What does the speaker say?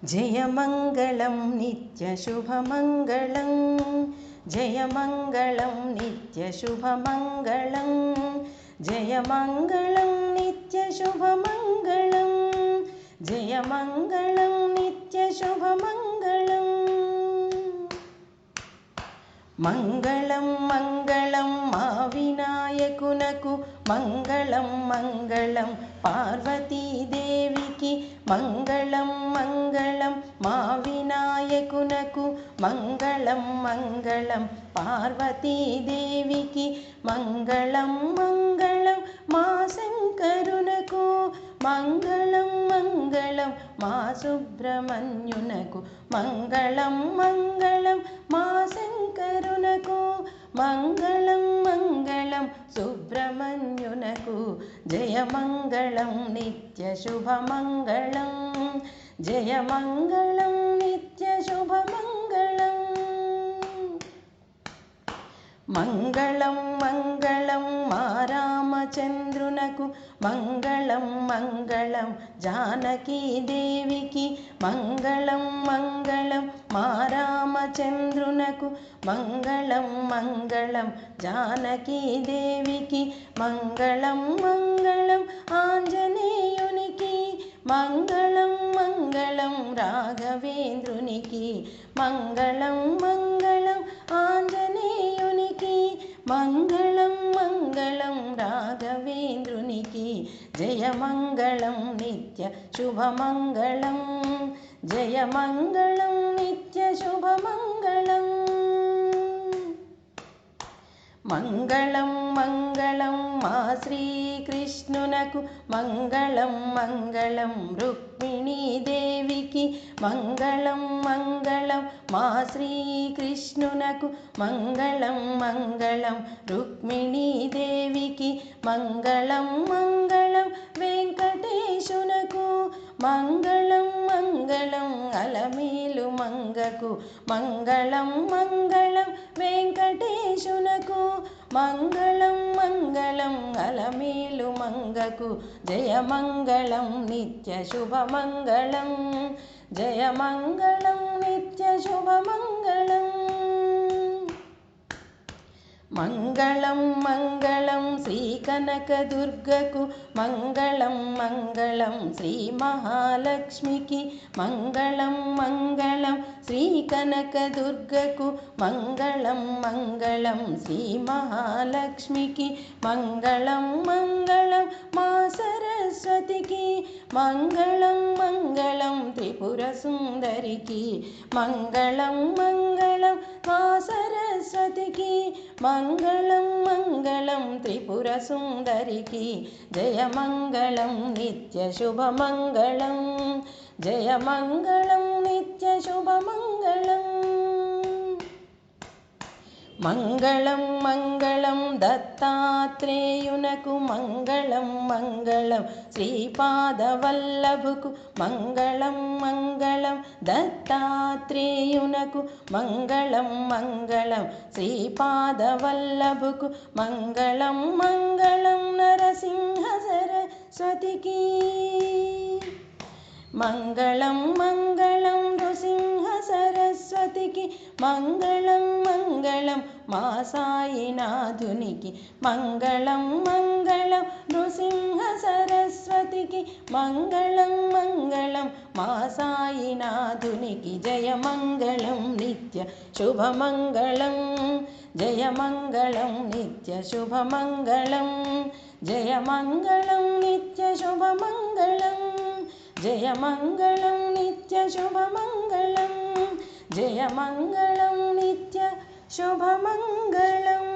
जयमङ्गलं नित्यशुभमङ्गलं जयमङ्गलं नित्यशुभमङ्गलं जयमङ्गलं नित्यशुभमङ्गलं जयमङ्गलं नित्यशुभमङ्गलं मङ्गलं मङ्गलं मा विनायकुनकु मङ्गलं मङ्गलं पार्वतीदेविकी मङ्गलं मङ्गलं मा विनायकुनकु मङ्गलं मङ्गलं पार्वतीदेविकी मङ्गलं मङ्गलं मा शङ्करुनकु मङ्गलं मङ्गलं मा सुब्रह्मण्युनकु मङ्गलं मङ्गलं मा शङ्करुनकु मङ्गलं मङ्गलं सुब्रह्मण्युनकु जयमङ्गलं नित्यशुभमङ्गलं जयमङ्गलं नित्यशुभमङ्गलं मङ्गलं मङ्गलं मा रामचन्द्रुनकु मङ्गलं मङ्गलं जानकीदेविकी मङ्गलं मङ्गलं मा रामचन्द्रुनकु मङ्गलं मङ्गलं जानकीदेविकी मङ्गलं मङ्गलं आञ्जनेयुनिकी मङ्गलं मङ्गलं राघवेन्द्रुनिकी मङ्गलं मङ्गलं आञ्जनेयुनिकी मङ्गलं मङ्गलं राघवेन्द्रुनिकी जयमङ्गलं नित्यशुभमङ्गलं जयमङ्गलं नित्यशुभमङ्गलं मङ्गलं मङ्गलं मा श्रीकृष्णुनकु मङ्गलं मङ्गलं रुक्मिणीदेविकी मङ्गलं मङ्गलं मा श्रीकृष्णुनकु मङ्गलं मङ्गलं रुक्मिणीदेविकी मङ्गलं मङ्गलं वेङ्कटेशुनकु मङ्गलं मङ्गलं अलमेलु मङ्गकु मङ्गलं मङ्गलं वेङ्कटेशुनकु मङ्गलं मङ्गलं अलमेलु मङ्गकु जयमङ्गलं नित्यशुभमङ्गलं जयमङ्गलं नित्यशुभमङ्गलं मङ्गलं मङ्गलं श्रीकनकदुर्गकु मङ्गलं मङ्गलं श्रीमहालक्ष्मीकी मङ्गलं मङ्गलं श्रीकनकदुर्गकु मङ्गलं मङ्गलं श्रीमहालक्ष्मीकी मङ्गलं मङ्गलं मा सरस्वतीकी मङ्गलं मङ्गलं त्रिपुरसुन्दरिकी मङ्गलं मङ्गलं मा सरस्वतीकी मङ्गलं मङ्गलं त्रिपुरसुन्दरिकी जयमङ्गलं नित्यशुभमङ्गलं जयमङ्गलं नित्यशुभमङ्गलं मङ्गलं मङ्गलं दत्तात्रेयुनकु मङ्गलं मङ्गलं श्रीपादवल्लभुकु मङ्गलं मङ्गलं दत्तात्रेयुनकु मङ्गलं मङ्गलं श्रीपादवल्लभुकु मङ्गलं मङ्गलं नरसिंहसरस्वतीकी मङ्गलं मङ्गलं नृसिंहसरस्वतीकी मङ्गलं मङ्गलं मा सायिनाथुनिकी मङ्गलं मङ्गलं नृसिंहसरस्वतीकी मङ्गलं मङ्गलं मा सायिनाथुनिकी जयमङ्गलं नित्यशुभमङ्गलं जयमङ्गलं नित्यशुभमङ्गलं जयमङ्गलं नित्यशुभमङ्गलं जयमङ्गलं नित्यशुभमङ्गलं जयमङ्गलं नित्यशुभमङ्गलम्।